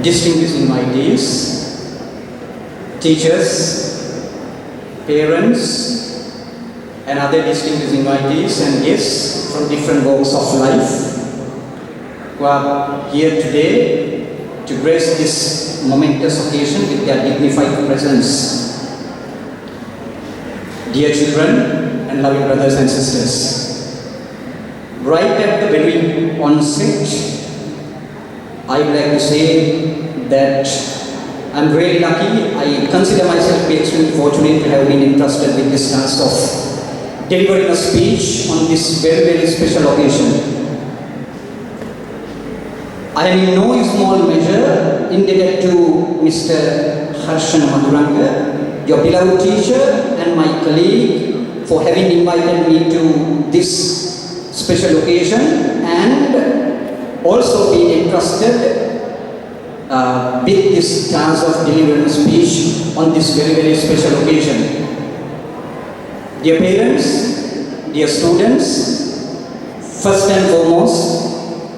distinguished invitees, teachers, parents, and other distinguished invitees and guests from different walks of life who are here today to grace this momentous occasion with their dignified presence. Dear children and loving brothers and sisters, right at the very onset, I would like to say that I'm really lucky. I consider myself to be extremely fortunate to have been entrusted with this task of delivering a speech on this very, very special occasion. I am in no small measure indebted to Mr. Harshan Madhuranga, your beloved teacher and my colleague, for having invited me to this special occasion and also being entrusted with this task of delivering a speech on this very, very special occasion. Dear parents, dear students, first and foremost,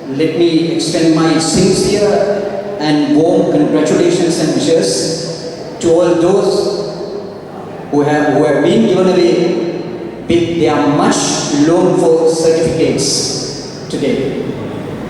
let me extend my sincere and warm congratulations and wishes to all those who have been given away with their much longed for certificates today.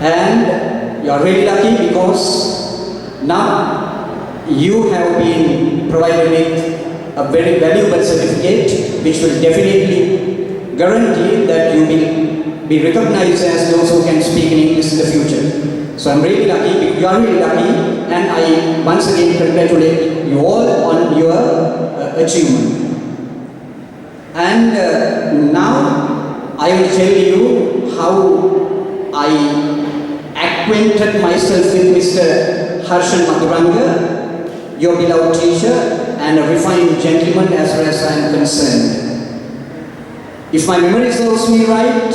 And you are really lucky because now you have been provided with a very valuable certificate which will definitely guarantee that you will be recognized as those who can speak in English in the future. So I'm really lucky, you are really lucky, and I once again congratulate you all on your achievement. And now I will tell you how I acquainted myself with Mr. Harshan Madhuranga, your beloved teacher and a refined gentleman as far as I am concerned. If my memory serves me right,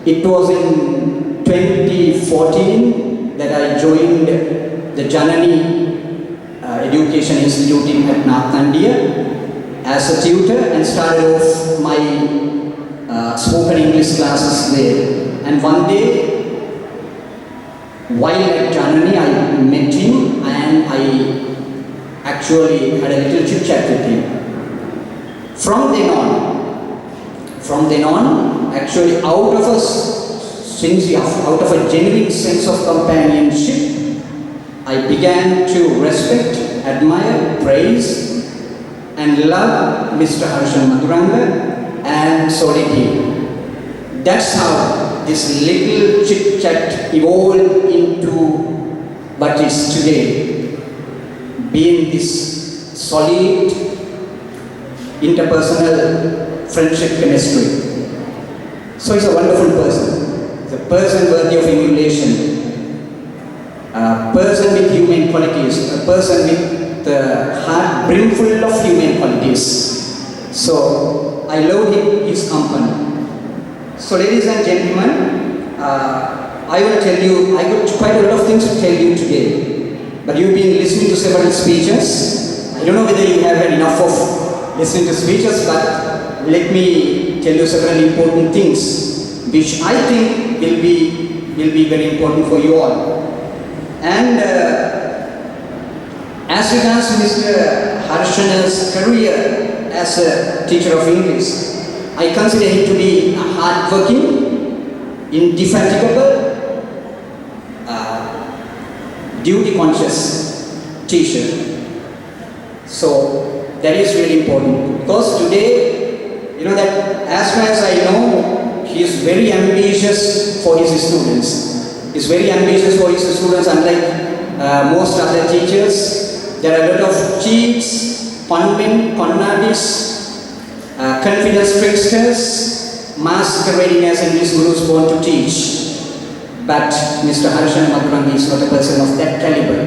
it was in 2014 that I joined the Janani Education Institute at Nattandiya as a tutor and started off my spoken English classes there. And one day, while at Janani, I met him and I actually had a little chit chat with him. From then on, actually out of a genuine sense of companionship, I began to respect, admire, praise and love Mr. Harshan Madhuranga, and so did he. That's how this little chit chat evolved into what is today, being this solid interpersonal friendship chemistry. So he's a wonderful person. He's a person worthy of emulation. A person with human qualities. A person with the heart brimful of human qualities. So I love his company. So ladies and gentlemen, I will tell you, I got quite a lot of things to tell you today. But you've been listening to several speeches. I don't know whether you have had enough of listening to speeches, but let me tell you several important things which I think will be very important for you all. And as regards Mr. Harshan's career as a teacher of English, I consider him to be a hard-working, indefatigable, duty-conscious teacher. So that is really important because today, you know that as far as I know, he is very ambitious for his students. He's very ambitious for his students, unlike most other teachers. There are a lot of cheats, conmen, connadis, confidence tricksters, masquerading as English gurus born to teach. But Mr. Harshan Madhuranga is not a person of that caliber.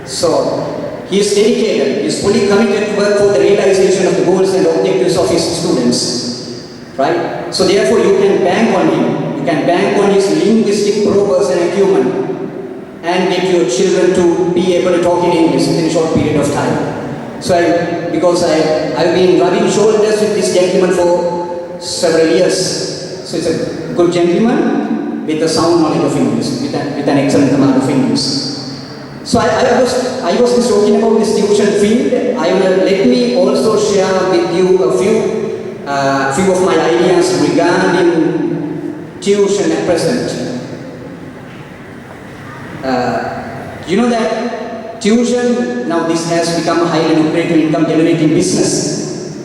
So he is dedicated, he is fully committed to work for the realization of the goals and objectives of his students. Right? So therefore you can bank on him. You can bank on his linguistic prowess and acumen and get your children to be able to talk in English within a short period of time. So because I've been rubbing shoulders with this gentleman for several years. So he's a good gentleman with a sound knowledge of English, with an excellent command of English. So I was just talking about this tuition field. Let me also share with you a few of my ideas regarding tuition at present. You know that tuition, now this has become a highly lucrative income generating business.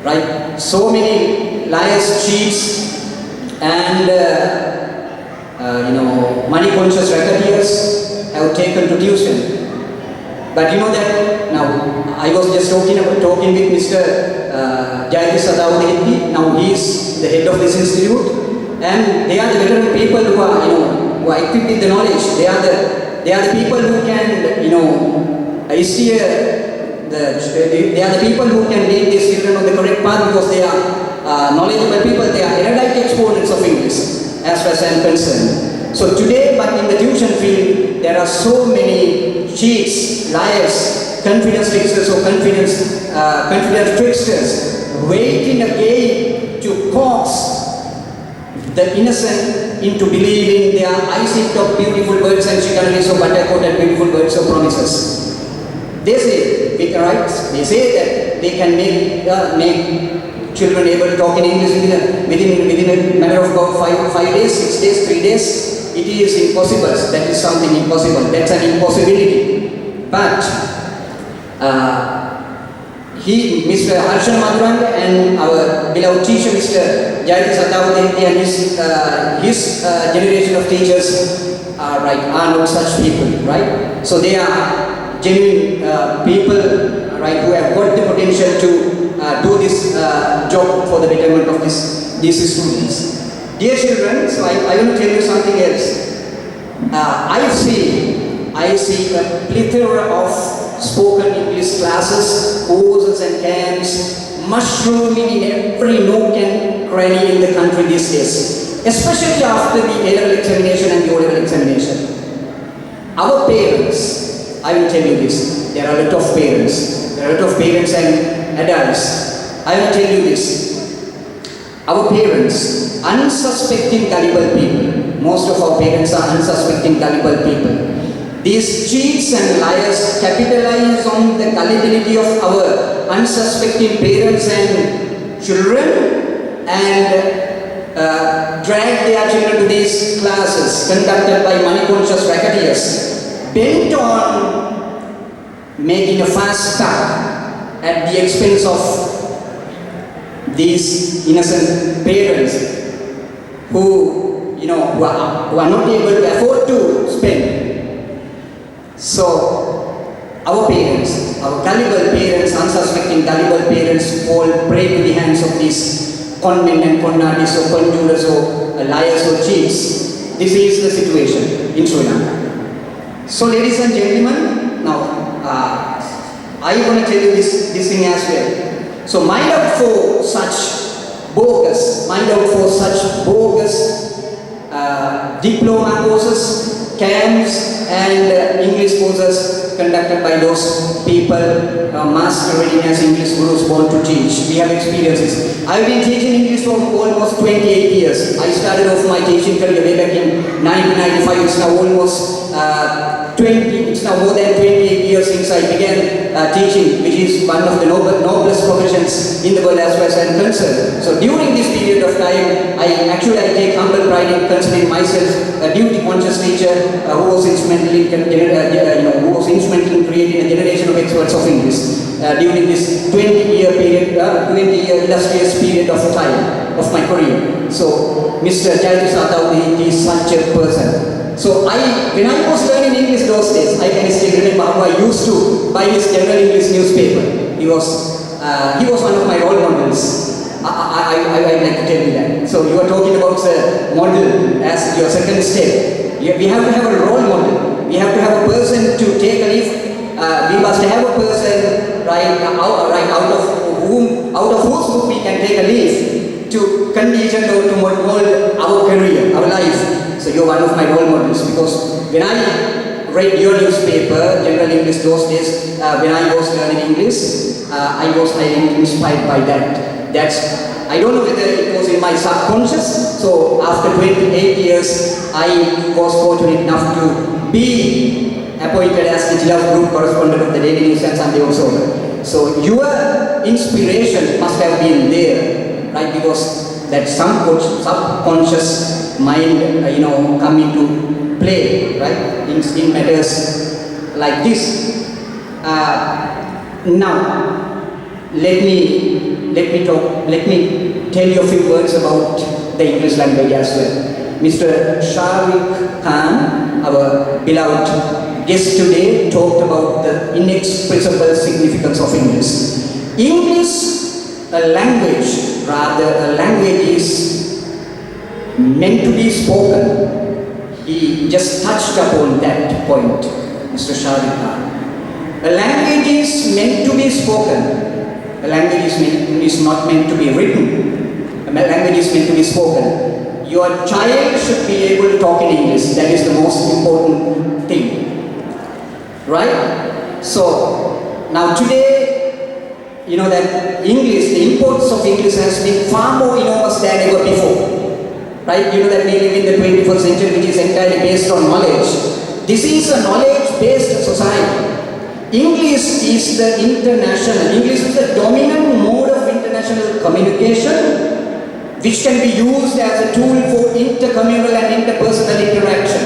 Right? So many liars, cheats and money conscious racketeers have taken to tuition. But you know that now I was just talking with Mr. K.Tissera. Now he is the head of this institute, and they are the veteran people who are equipped with the knowledge. They are the people who can they are the people who can lead these children on the correct path, because they are knowledgeable people. They are erudite exponents of English, as far as I am concerned. So today, but in the tuition field, there are so many cheats, liars, confidence tricksters or confidence tricksters waiting again to coax the innocent into believing they are icing of beautiful words and chicaneries of buttercoat and beautiful words of promises. They say, with the rights, they say that they can make children able to talk in English within a matter of about 5 days, 6 days, 3 days. It is impossible. That is something impossible. That's an impossibility. But Mr. Harshan Madhuranga and our beloved teacher, Mr. K.Tissera, and his generation of teachers are not such people, right? So they are genuine people, right, who have got the potential to do this job for the betterment of these students. Dear children, so I want to tell you something else. I see a plethora of spoken English classes, courses and camps mushrooming in every nook and cranny in the country these days, especially after the A-level examination and the O-level examination. Our parents, I will tell you this, there are a lot of parents and adults. I will tell you this. Our parents, unsuspecting gullible people, most of our parents are unsuspecting gullible people. These cheats and liars capitalize on the gullibility of our unsuspecting parents and children and drag their children to these classes conducted by money-conscious racketeers, bent on making a fast buck at the expense of these innocent parents who are not able to afford to spend. So our parents, our gullible parents, unsuspecting gullible parents, fall prey to the hands of these conmen and conartis or conjurers or liars or cheats. This is the situation in Sri Lanka. So ladies and gentlemen, now I want to tell you this thing as well. So mind out for such bogus diploma courses, camps and English courses conducted by those people masquerading as English gurus born to teach. We have experiences. I've been teaching English for almost 28 years. I started off my teaching career way back in 1995. It's now almost it's now more than 28 years since I began teaching, which is one of the noblest professions in the world as far as I'm concerned. So during this period of time, I take humble pride in considering myself a duty-conscious teacher who was instrumental in creating a generation of experts of English during this 20-year illustrious period of time of my career. So Mr. K.Tissera is such a person. So when I was learning English those days, I can still remember how I used to buy his general English newspaper. He was one of my role models. I'd like to tell you that. So you are talking about the model as your second step. We have to have a role model. We have to have a person to take a leaf. We must have a person out of whose book we can take a leaf to condition or to mold our career, our life. So you're one of my role models, because when I read your newspaper, General English those days, when I was learning English, I was highly inspired by that. I don't know whether it was in my subconscious. So after 28 years, I was fortunate enough to be a appointed as the group correspondent of the Daily News and Sunday Observer. So your inspiration must have been there, right? Because that subconscious mind, come into play, right? In matters like this. Now, let me tell you a few words about the English language as well. Mr. Sharik Khan, our beloved guest today, talked about the inexpressible significance of English. English, a language is meant to be spoken. He just touched upon that point, Mr. Sharik Khan. A language is meant to be spoken. A language is not meant to be written. A language is meant to be spoken. Your child should be able to talk in English. That is the most important thing. Right? So, now today, you know that English, the importance of English has been far more enormous than ever before. Right? You know that we live in the 21st century, which is entirely based on knowledge. This is a knowledge-based society. English is the dominant mode of international communication, which can be used as a tool for intercommunal and interpersonal interaction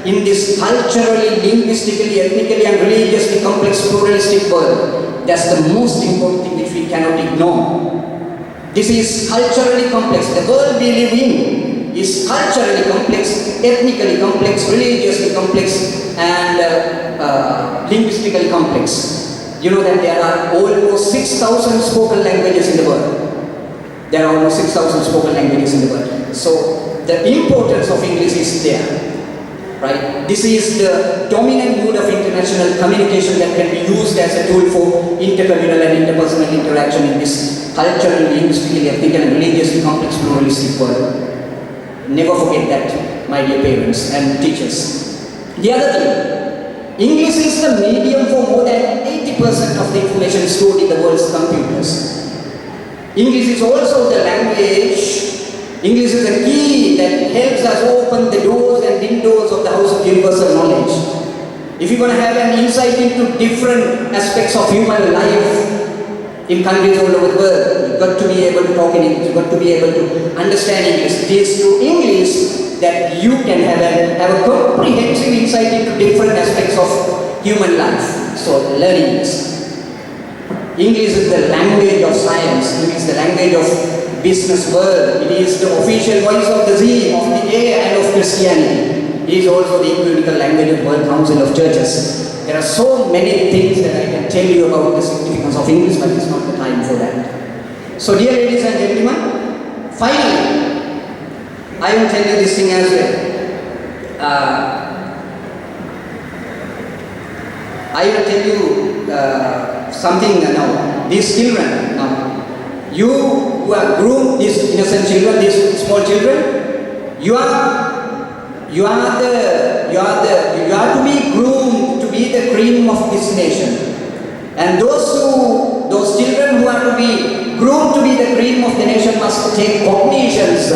in this culturally, linguistically, ethnically and religiously complex pluralistic world. That's the most important thing which we cannot ignore. This is culturally complex. The world we live in is culturally complex, ethnically complex, religiously complex and linguistically complex. You know that there are almost 6,000 spoken languages in the world. There are almost 6,000 spoken languages in the world. So the importance of English is there, right? This is the dominant mode of international communication that can be used as a tool for intercommunal and interpersonal interaction in this culturally, linguistically, ethnically and religiously complex pluralistic world. Never forget that, my dear parents and teachers. The other thing, English is the medium for more than 80% of the information stored in the world's computers. English is also the language. English is a key that helps us open the doors and windows of the house of universal knowledge. If you're going to have an insight into different aspects of human life in countries all over the world, you've got to be able to talk in English, you've got to be able to understand English. It is through English that you can have a comprehensive insight into different aspects of human life. So, learning this. English is the language of science. It is the language of business world. It is the official voice of the sea, of the air and of Christianity. It is also the ecumenical language of the World Council of Churches. There are so many things that I can tell you about the significance of English, but it's not the time for that. So dear ladies and gentlemen, finally, I will tell you this thing as well. I will tell you something now. These children now, you who are groomed, these innocent children, these small children, you are to be groomed to be the cream of this nation. And those children who are to be groomed to be the cream of the nation must take cognizance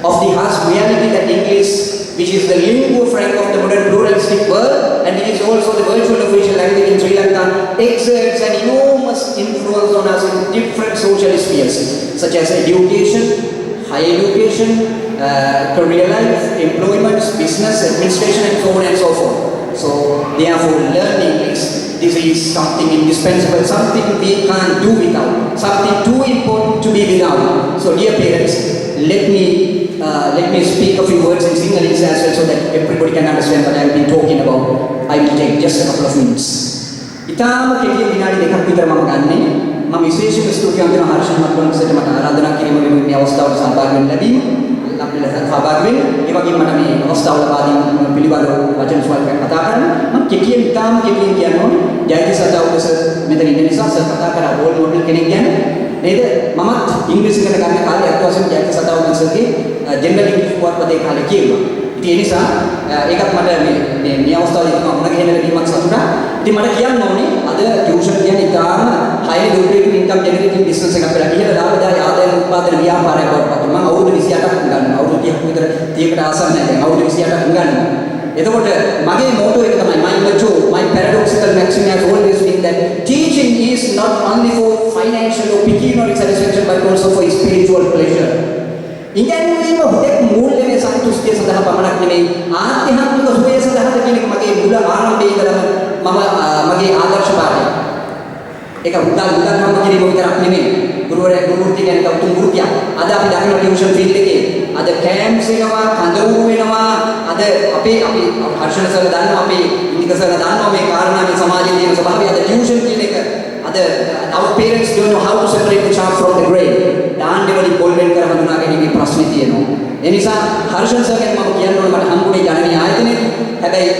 of the harsh reality that English, which is the lingua franca of the modern pluralistic world, and it is also the virtual official language in Sri Lanka, exerts an enormous influence on us in different social spheres, such as education, higher education, career life, employment, business, administration, and so on and so forth. So, therefore, learn English. This is something indispensable, something we can't do without, something too important to be without. So, dear parents, let me speak a few words in Sinhalese as well so that everybody can understand what I will be talking about. I will take just a couple of minutes. ඉතාම කෙටි විනාඩි දෙකක් විතර මම ගන්නෙ. මම විශේෂයෙන්ම ස්තුතිවන්ත වෙනවා හර්ෂන් මත්වන්සට මට ආරාධනා කිරීම වෙනුවෙන් මේ අවස්ථාවට සහභාගී වෙන්න ලැබීම. අපිට සහභාගී වෙන්න. ඒ වගේම මට මේ අවස්ථාව ලබා දීම පිළිබඳව වචන ස්වල්පයක් කතා කරන්න. මම කෙටියෙන් ඉතාම කෙටියෙන් කියන්න ඕනේ. ජයතිසට අවුස මෙතන ඉන්න නිසා සර් කතා කරා රෝල් මොඩල් කෙනෙක් ගැන. නේද? මමත් ඉංග්‍රීසි ඉගෙන ගන්න කාලේ අත් වශයෙන් ජයතිසට අවුසගේ ජෙනරල් ඉංග්‍රීසි පුවත්පතේ කාලේ කියෙව්වා. ඉතින් ඒ නිසා ඒකත් මට මේ අවස්ථාවේදී මම මුණ ගැහෙන ලැබීමක් සතුටා. ඉතින් මට කියන්න ඕනේ අද ටියුෂන් කියන්නේ ඉතාම high lucrative income generating business එකක් කියලා. ඉහළ ලාභදායී ආදායම උත්පාදන ව්‍යාපාරයක් බවට පත් වෙනවා. මම අවුරුදු 28ක් ගන්නවා. අවුරුදු 30ක් විතර 30කට ආසන්න නැහැ. දැන් අවුරුදු 28ක් ගන්නවා. එතකොට මගේ මෝටෝ එක තමයි my mature, my not only for financial or pecuniary satisfaction but also for spiritual pleasure. ඉගැන්වීම හුදෙක් මූල්‍යමය සන්තුෂ්ටිය සඳහා පමණක් නෙවෙයි ආධ්‍යාත්මික සුවය සඳහා කියන එක මගේ මුල ආරම්භයේ ඉඳලම මම මගේ ආදර්ශ පාඩය. ඒක උදා හම්බ කිරීම විතරක් නෙවෙයි. ගුරුවරයා ගුරුවෘත්ති කියන්නේ උතුම් වෘත්තියක්. අද අපි දකින ටියුෂන් ෆීල්ඩ් එකේ අද කැම්ප්ස් වෙනවා, කඳවුරු වෙනවා. අද අපේ හර්ෂණ සර් දන්නවා, අපේ ඉන්දික සර් දන්නවා මේ කාරණා මේ සමාජයේ තියෙන ස්වභාවය. අද ටියුෂන් කියන එක අද our parents don't know how to separate the chaff from the grain. දාන්නේ වලින් පොල් වෙන් කර හඳුනා ගැනීමේ ප්‍රශ්නේ තියෙනවා. ඒ නිසා හර්ෂණ සර් ගැන මම කියන්න ඕන මට හම්බුනේ ජනනී ආයතනයේ. හැබැයි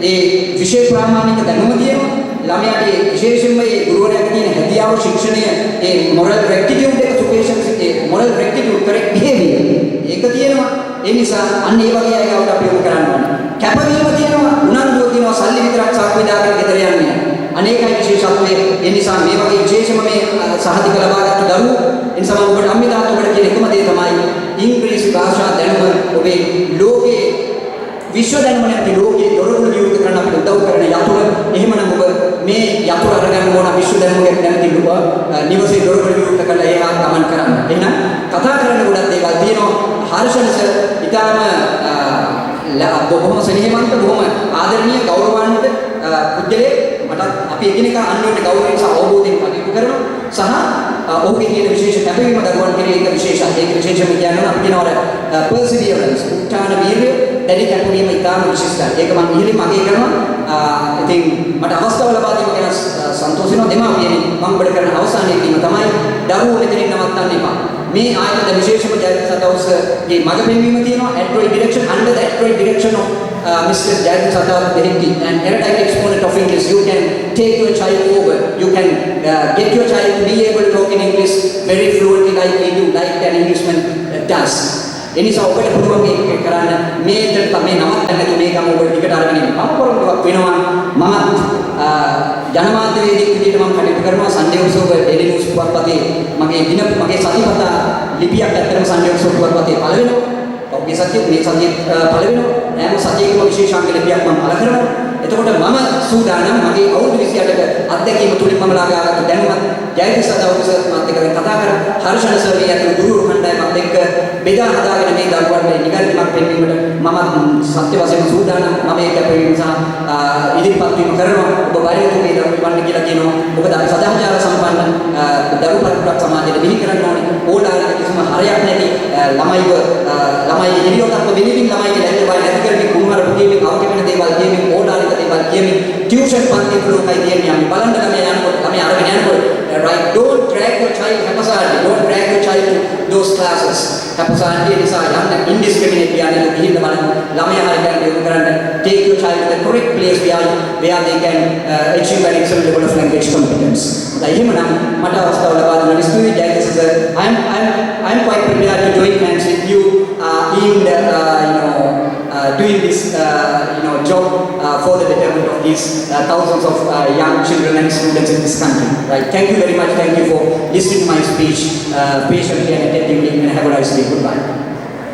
ඒ විශේෂ ප්‍රාමාණික දැනුම තියෙනවා. ළමයාට විශේෂයෙන්ම මේ ගුරුවරයාගේ තියෙන හැදියාව ශික්ෂණය ඒ moral rectitude එක සුපේෂන්ස් ඒ moral rectitude correct behavior ඒක තියෙනවා. ඒ නිසා අන්න ඒ වගේ අය ගාවට අපි යොමු කරන්න ඕනේ. කැපවීම තියෙනවා, උනන්දුව තියෙනවා, සල්ලි විතරක් සාක්කුවේ දාගෙන ගෙදර යන්නේ. අනේකයි විශේෂත්වය. ඒ නිසා මේ වගේ විශේෂම මේ සහතික ලබාගත්තු දරුවෝ ඒ නිසා මම ඔබට අම්මිතාත් ඔබට කියන එකම දේ තමයි ඉංග්‍රීසි භාෂා දැනුම ඔබේ ලෝකේ විශ්ව දැනුම නැති ලෝකයේ දොරටු විවෘත කරන්න අපිට උදව් කරන යතුරු. එහෙමනම් ඔබ මේ යතුරු අරගන්න ඕන විශ්ව දැනුම නැති නිවසේ දොරටු විවෘත කරලා ඒහා ගමන් කරන්න. එහෙනම් කතා කරන්න ගොඩක් දේවල් තියෙනවා. හර්ෂණ සර් ඊටාම බොහොම සෙනෙහවන්ත බොහොම ආදරණීය ගෞරවාන්විත පුද්ගලයෙක්. මට අපි එකිනෙකා අන්‍යෝන්‍ය ගෞරවයෙන් සහ අවබෝධයෙන් කටයුතු කරනවා. සහ ඔහුගේ තියෙන විශේෂ කැපවීම දරුවන් කෙරෙහි එක විශේෂයි. ඒක විශේෂම කියනවා අපි කියනවා perseverance උත්සාහ වීර්යය දැඩි කැපවීම ඉතාම විශිෂ්ටයි. ඒක මම ඉහිලින් මගේ කරනවා. ඉතින් මට අවස්ථාව ලබා දීම ගැන සන්තෝෂ වෙනවා. දෙමාපියනි මම ඔබට කරන අවසානයේදීම තමයි දරුවෝ මෙතනින් නවත්තන්න එපා. මේ ආයතන විශේෂම ජයතිසතවස්ගේ මඟ පෙන්වීම තියෙනවා. adroit direction under the adroit direction of Mr. Jayatissata Behekti, an erudite exponent of English. You can take your child over. You can get your child to be able to talk in English very fluently like we do, like an Englishman does. එනිසා ඔබට පුළුවන් මේක කරන්න මේකට තමයි නවත්තන්න නැතු මේක මම ඔබට ටිකට අරගෙන ඉන්න. මම පොරොන්දුවක් වෙනවා. මම ජනමාධ්‍යවේදියෙක් විදිහට මම කටයුතු කරනවා. සන්ඩේ උත්සව ඩේලි නිවුස් පුවත්පතේ මගේ සතිපතා ලිපියක් ඇත්තටම සන්ඩේ උත්සව පුවත්පතේ පළ වෙනවා. ඔබේ සතිය මේ සතිය පළ වෙනවා. හැම සතියකම විශේෂාංග ලිපියක් මම පළ කරනවා. එතකොට මම සූදානම් මගේ අවුරුදු 28ක අත්දැකීම තුලින් මම ලාගාගත්තු දැනුමත් ජයතිසත ඔෆිසර් මාත් එක්ක කතා කරලා හර්ෂණ සර් මේ අතර ගුරු කණ්ඩායමත් එක්ක බෙදා හදාගෙන මේ දරුවන්ට නිගන්ඨමක් පෙන්වීමට මම සත්‍ය වශයෙන්ම සූදානම්. මම ඒක පැවීම සහ ඉදිරිපත් වීම කරනවා. ඔබ වරියතු මේ දරුවෝ වන්න කියලා කියනවා. මොකද අපි සදාචාර සම්පන්න දරුවෝ පරිපූර්ණ සමාජයට බිහි කරන්න ඕනේ. ඕලාරික කිසිම හරයක් නැති ළමයි ඉරියව්වක්ම වෙනින් ළමයිගේ ලැජ්ජ බය නැති කරගෙන කුමාර පුතේගේ අවකෙමන දේවල් කියමින් ඕලාරික දේවල් කියමින් ටියුෂන් පන්ති ලෝකයි තියන්නේ අපි බලන්න ළමයි යනකොට ළමයි අරගෙන යනකොට right, don't drag your child haphazardly, don't drag your child to those classes haphazardly. නිසා යන්න indiscriminate කියන්නේ ගිහින් බලන්න ළමයා හරි කරන්න take your child to the correct place where they can achieve an excellent level of language competence. එහෙමනම් මට අවස්ථාව ලබා දුන්න ස්තුතියි ජයතිසත. I am quite prepared to join hands with you in doing this job for the betterment of these thousands of young children and students in this country. Right. Thank you very much. Thank you for listening to my speech patiently and attentively, and have a nice day. Goodbye.